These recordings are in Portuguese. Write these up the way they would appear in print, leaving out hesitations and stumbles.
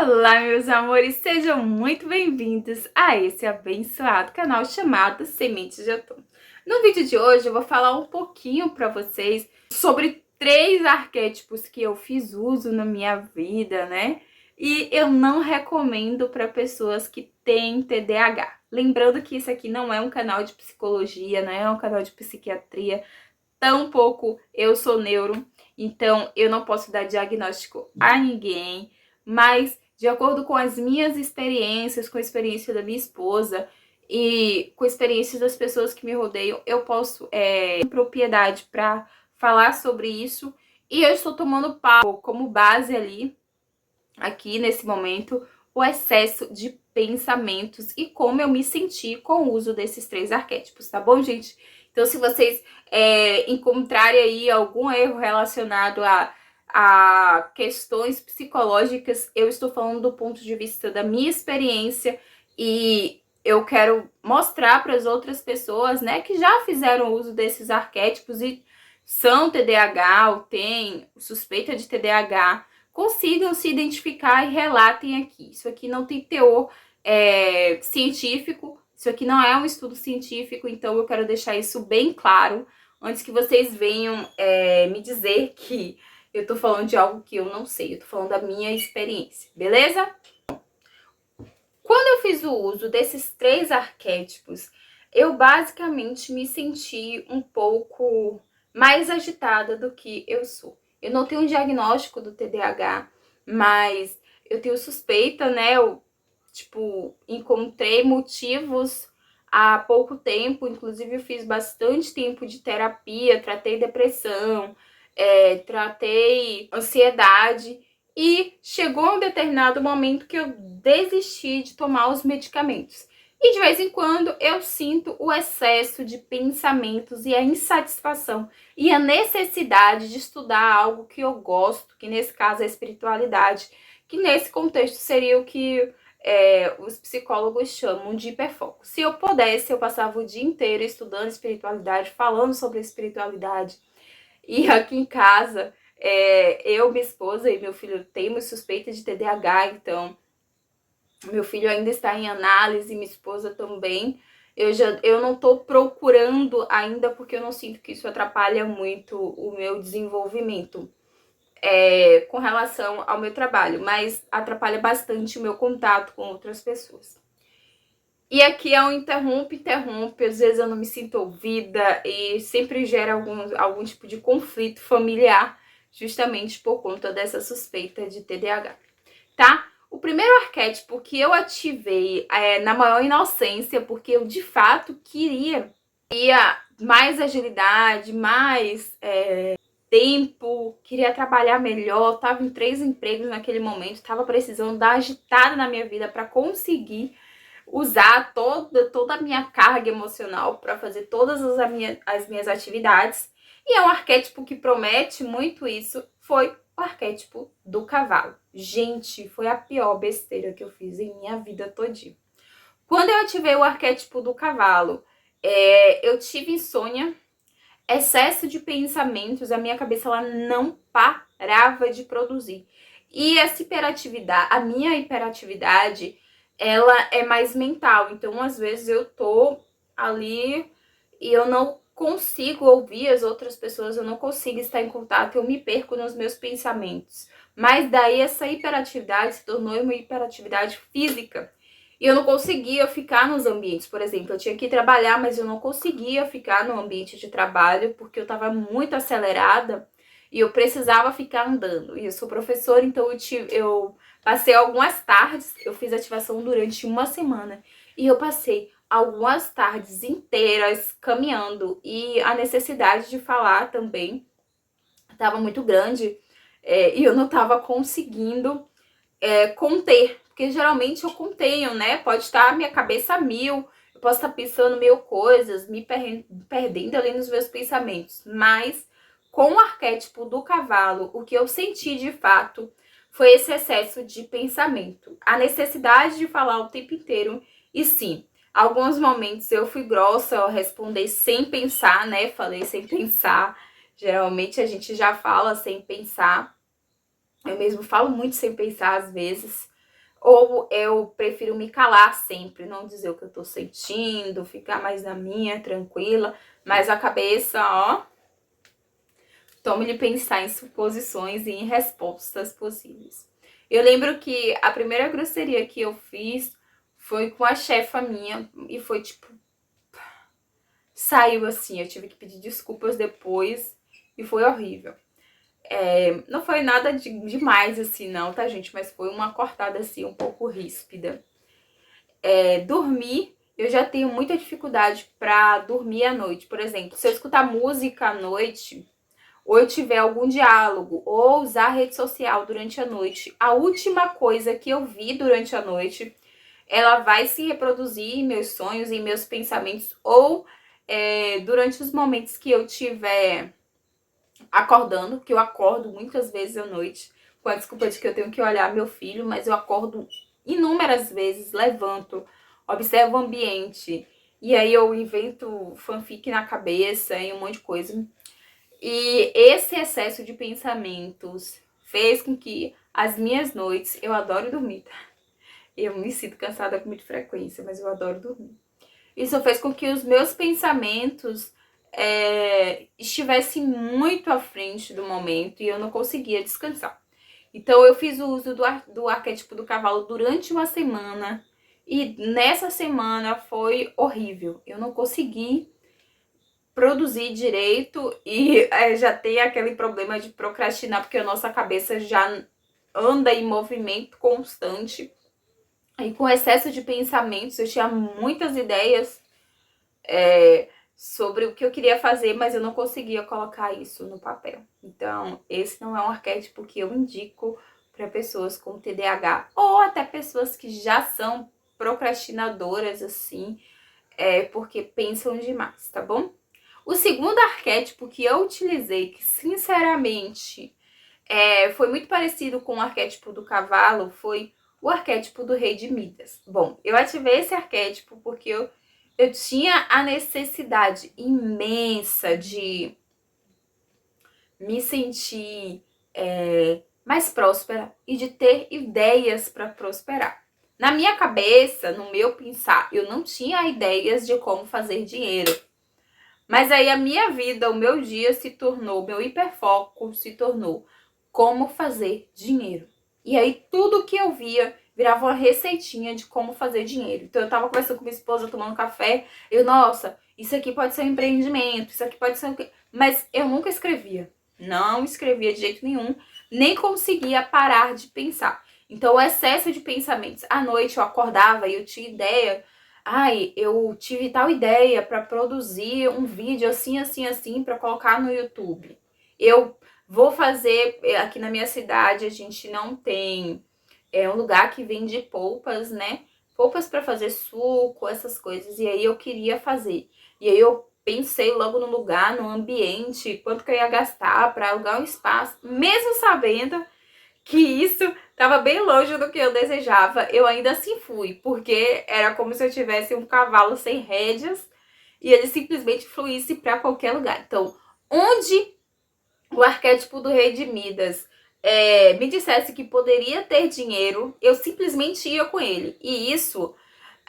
Olá, meus amores, sejam muito bem-vindos a esse abençoado canal chamado Sementes de Outono. No vídeo de hoje eu vou falar um pouquinho para vocês sobre 3 arquétipos que eu fiz uso na minha vida, né? E eu não recomendo para pessoas que têm TDAH. Lembrando que isso aqui não é um canal de psicologia, não é um canal de psiquiatria, tampouco eu sou neuro, então eu não posso dar diagnóstico a ninguém. Mas, de acordo com as minhas experiências, com a experiência da minha esposa e com a experiência das pessoas que me rodeiam, eu posso ter propriedade para falar sobre isso. E eu estou tomando como base aqui nesse momento, o excesso de pensamentos e como eu me senti com o uso desses 3 arquétipos, tá bom, gente? Então, se vocês encontrarem aí algum erro relacionado a questões psicológicas, eu estou falando do ponto de vista da minha experiência e eu quero mostrar para as outras pessoas, né, que já fizeram uso desses arquétipos e são TDAH ou têm suspeita de TDAH, consigam se identificar e relatem aqui. Isso aqui não tem teor científico, isso aqui não é um estudo científico, então eu quero deixar isso bem claro antes que vocês venham me dizer que eu tô falando de algo que eu não sei, eu tô falando da minha experiência, beleza? Quando eu fiz o uso desses 3 arquétipos, eu basicamente me senti um pouco mais agitada do que eu sou. Eu não tenho um diagnóstico do TDAH, mas eu tenho suspeita, né? Eu, encontrei motivos há pouco tempo, inclusive eu fiz bastante tempo de terapia, tratei depressão, tratei ansiedade, e chegou um determinado momento que eu desisti de tomar os medicamentos. E de vez em quando eu sinto o excesso de pensamentos e a insatisfação e a necessidade de estudar algo que eu gosto, que nesse caso é a espiritualidade, que nesse contexto seria o que os psicólogos chamam de hiperfoco. Se eu pudesse, eu passava o dia inteiro estudando espiritualidade, falando sobre espiritualidade. E aqui em casa, eu, minha esposa e meu filho temos suspeita de TDAH, então meu filho ainda está em análise, minha esposa também. Eu não estou procurando ainda porque eu não sinto que isso atrapalha muito o meu desenvolvimento com relação ao meu trabalho, mas atrapalha bastante o meu contato com outras pessoas. E aqui é um interrompe, às vezes eu não me sinto ouvida e sempre gera algum tipo de conflito familiar, justamente por conta dessa suspeita de TDAH, tá? O primeiro arquétipo que eu ativei na maior inocência, porque eu de fato queria mais agilidade, mais tempo, queria trabalhar melhor, estava em 3 empregos naquele momento, estava precisando dar agitada na minha vida para conseguir usar toda a minha carga emocional para fazer todas as minhas atividades. E é um arquétipo que promete muito isso, foi o arquétipo do cavalo. Gente, foi a pior besteira que eu fiz em minha vida todinha. Quando eu ativei o arquétipo do cavalo, eu tive insônia, excesso de pensamentos, a minha cabeça ela não parava de produzir. E essa hiperatividade, a minha hiperatividade, ela é mais mental. Então, às vezes eu tô ali e eu não consigo ouvir as outras pessoas, eu não consigo estar em contato, eu me perco nos meus pensamentos. Mas daí essa hiperatividade se tornou uma hiperatividade física. E eu não conseguia ficar nos ambientes, por exemplo, eu tinha que trabalhar, mas eu não conseguia ficar no ambiente de trabalho porque eu estava muito acelerada e eu precisava ficar andando. E eu sou professora, então eu passei algumas tardes, eu fiz ativação durante uma semana e eu passei algumas tardes inteiras caminhando e a necessidade de falar também estava muito grande e eu não estava conseguindo conter, porque geralmente eu contenho, né? Pode estar a minha cabeça a mil, eu posso estar pensando mil coisas, me perdendo ali nos meus pensamentos, mas com o arquétipo do cavalo, o que eu senti de fato foi esse excesso de pensamento, a necessidade de falar o tempo inteiro. E sim, alguns momentos eu fui grossa ao responder sem pensar, né? Falei sem pensar. Geralmente a gente já fala sem pensar. Eu mesmo falo muito sem pensar às vezes. ou eu prefiro me calar sempre, não dizer o que eu tô sentindo, ficar mais na minha, tranquila, mas a cabeça, ó, tome-lhe pensar em suposições e em respostas possíveis. Eu lembro que a primeira grosseria que eu fiz foi com a chefa minha e foi tipo, saiu assim, eu tive que pedir desculpas depois e foi horrível. Não foi nada demais assim não, tá gente, mas foi uma cortada assim um pouco ríspida. Dormir, eu já tenho muita dificuldade pra dormir à noite. Por exemplo, se eu escutar música à noite, ou eu tiver algum diálogo, ou usar a rede social durante a noite, a última coisa que eu vi durante a noite, ela vai se reproduzir em meus sonhos, em meus pensamentos, ou durante os momentos que eu tiver acordando, que eu acordo muitas vezes à noite, com a desculpa de que eu tenho que olhar meu filho, mas eu acordo inúmeras vezes, levanto, observo o ambiente, e aí eu invento fanfic na cabeça e um monte de coisa. E esse excesso de pensamentos fez com que as minhas noites, eu adoro dormir, tá? Eu me sinto cansada com muita frequência, mas eu adoro dormir. Isso fez com que os meus pensamentos estivessem muito à frente do momento e eu não conseguia descansar. Então eu fiz o uso do arquétipo do cavalo durante uma semana e nessa semana foi horrível. Eu não consegui produzir direito e já tem aquele problema de procrastinar porque a nossa cabeça já anda em movimento constante. E com excesso de pensamentos, eu tinha muitas ideias sobre o que eu queria fazer, mas eu não conseguia colocar isso no papel. Então, esse não é um arquétipo que eu indico para pessoas com TDAH ou até pessoas que já são procrastinadoras, assim, porque pensam demais, tá bom? O segundo arquétipo que eu utilizei, que sinceramente foi muito parecido com o arquétipo do cavalo, foi o arquétipo do rei de Midas. Bom, eu ativei esse arquétipo porque eu tinha a necessidade imensa de me sentir mais próspera e de ter ideias para prosperar. Na minha cabeça, no meu pensar, eu não tinha ideias de como fazer dinheiro. Mas aí a minha vida, o meu dia se tornou, meu hiperfoco se tornou como fazer dinheiro. E aí tudo que eu via virava uma receitinha de como fazer dinheiro. Então eu tava conversando com minha esposa, tomando café, nossa, isso aqui pode ser um empreendimento, isso aqui pode ser um... Mas eu nunca escrevia. Não escrevia de jeito nenhum, nem conseguia parar de pensar. Então o excesso de pensamentos. À noite eu acordava e eu tinha ideia. Ai, eu tive tal ideia para produzir um vídeo assim, assim, assim, para colocar no YouTube. Eu vou fazer, aqui na minha cidade a gente não tem um lugar que vende polpas, né? Polpas para fazer suco, essas coisas. E aí eu queria fazer. E aí eu pensei logo no lugar, no ambiente, quanto que eu ia gastar para alugar um espaço, mesmo sabendo que isso estava bem longe do que eu desejava, eu ainda assim fui, porque era como se eu tivesse um cavalo sem rédeas e ele simplesmente fluísse para qualquer lugar. Então, onde o arquétipo do rei de Midas me dissesse que poderia ter dinheiro, eu simplesmente ia com ele. E isso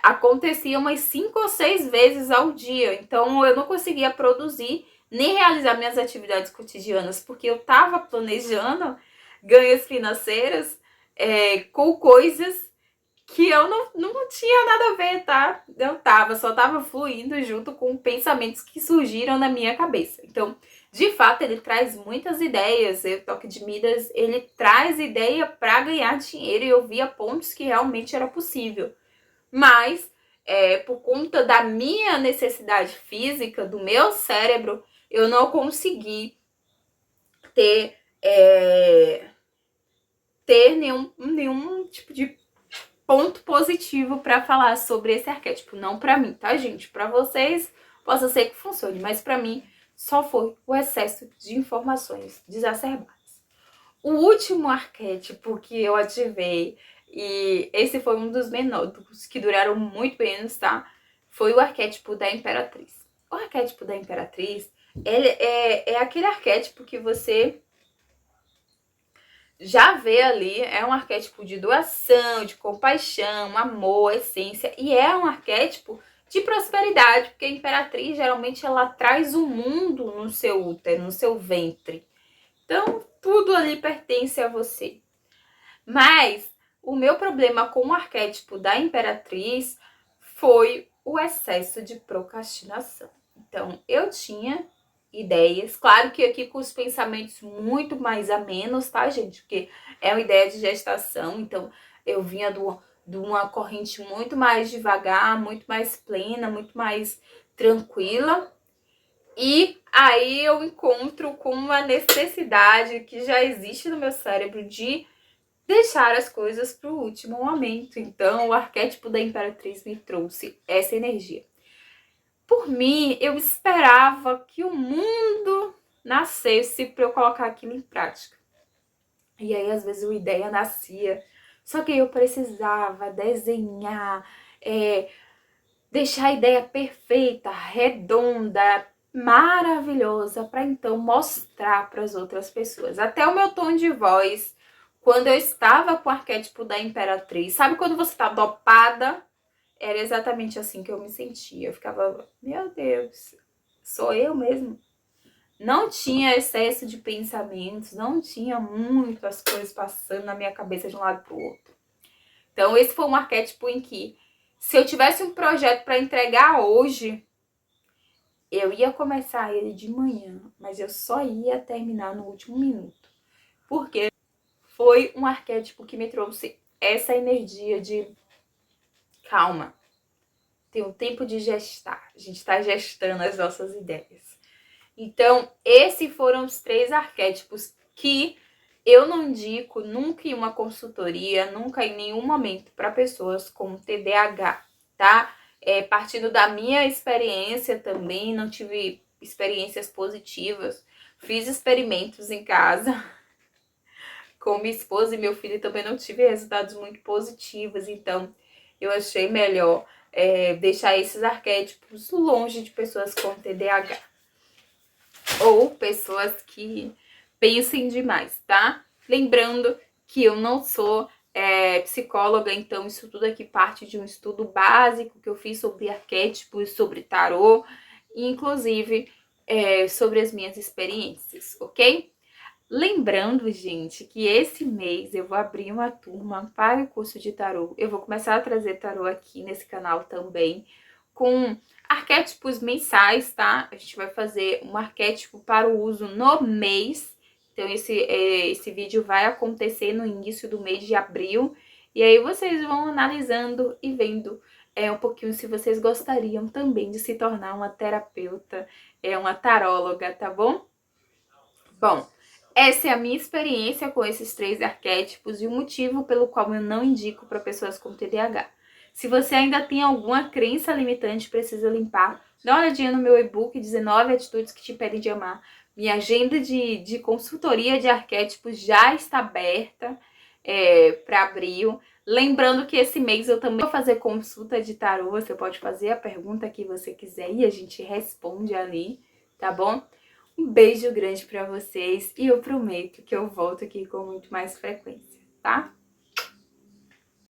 acontecia umas 5 ou 6 vezes ao dia. Então, eu não conseguia produzir nem realizar minhas atividades cotidianas, porque eu estava planejando ganhos financeiros com coisas que eu não tinha nada a ver, tá? Só tava fluindo junto com pensamentos que surgiram na minha cabeça. Então, de fato, ele traz muitas ideias. O Toque de Midas, ele traz ideia para ganhar dinheiro e eu via pontos que realmente era possível. Mas, por conta da minha necessidade física, do meu cérebro, eu não consegui ter nenhum tipo de ponto positivo para falar sobre esse arquétipo. Não para mim, tá, gente? Para vocês, possa ser que funcione, mas para mim só foi o excesso de informações exacerbadas. O último arquétipo que eu ativei, e esse foi um dos menores, que duraram muito menos, tá? Foi o arquétipo da Imperatriz. O arquétipo da Imperatriz, ele é aquele arquétipo que você já vê ali, é um arquétipo de doação, de compaixão, amor, essência, e é um arquétipo de prosperidade, porque a Imperatriz geralmente ela traz o mundo no seu útero, no seu ventre. Então, tudo ali pertence a você. Mas o meu problema com o arquétipo da Imperatriz foi o excesso de procrastinação. Então, eu tinha ideias, claro que aqui com os pensamentos muito mais amenos, tá, gente? Porque é uma ideia de gestação, então eu vinha de uma corrente muito mais devagar, muito mais plena, muito mais tranquila. E aí eu encontro com uma necessidade que já existe no meu cérebro de deixar as coisas para o último momento. Então, o arquétipo da Imperatriz me trouxe essa energia. Por mim, eu esperava que o mundo nascesse para eu colocar aquilo em prática. E aí, às vezes, uma ideia nascia. Só que eu precisava desenhar, deixar a ideia perfeita, redonda, maravilhosa, para então mostrar para as outras pessoas. Até o meu tom de voz, quando eu estava com o arquétipo da Imperatriz, sabe quando você está dopada? Era exatamente assim que eu me sentia. Eu ficava, meu Deus, sou eu mesmo? Não tinha excesso de pensamentos, não tinha muitas coisas passando na minha cabeça de um lado para o outro. Então, esse foi um arquétipo em que, se eu tivesse um projeto para entregar hoje, eu ia começar ele de manhã, mas eu só ia terminar no último minuto. Porque foi um arquétipo que me trouxe essa energia de calma. Tem um tempo de gestar. A gente está gestando as nossas ideias. Então, esses foram os 3 arquétipos que eu não indico nunca em uma consultoria, nunca em nenhum momento para pessoas com TDAH, tá? Partindo da minha experiência também, não tive experiências positivas, fiz experimentos em casa com minha esposa e meu filho, também não tive resultados muito positivos, então eu achei melhor deixar esses arquétipos longe de pessoas com TDAH ou pessoas que pensem demais, tá? Lembrando que eu não sou psicóloga, então isso tudo aqui parte de um estudo básico que eu fiz sobre arquétipos, sobre tarô, e inclusive sobre as minhas experiências, ok? Lembrando, gente, que esse mês eu vou abrir uma turma para o curso de tarô. Eu vou começar a trazer tarô aqui nesse canal também, com arquétipos mensais, tá? A gente vai fazer um arquétipo para o uso no mês. Então, esse vídeo vai acontecer no início do mês de abril. E aí vocês vão analisando e vendo um pouquinho se vocês gostariam também de se tornar uma terapeuta, uma taróloga, tá bom? Bom, essa é a minha experiência com esses 3 arquétipos e o motivo pelo qual eu não indico para pessoas com TDAH. Se você ainda tem alguma crença limitante, precisa limpar, dá uma olhadinha no meu e-book 19 atitudes que te pedem de amar. Minha agenda de consultoria de arquétipos já está aberta para abril. Lembrando que esse mês eu também vou fazer consulta de tarô. Você pode fazer a pergunta que você quiser e a gente responde ali, tá bom? Um beijo grande pra vocês e eu prometo que eu volto aqui com muito mais frequência, tá?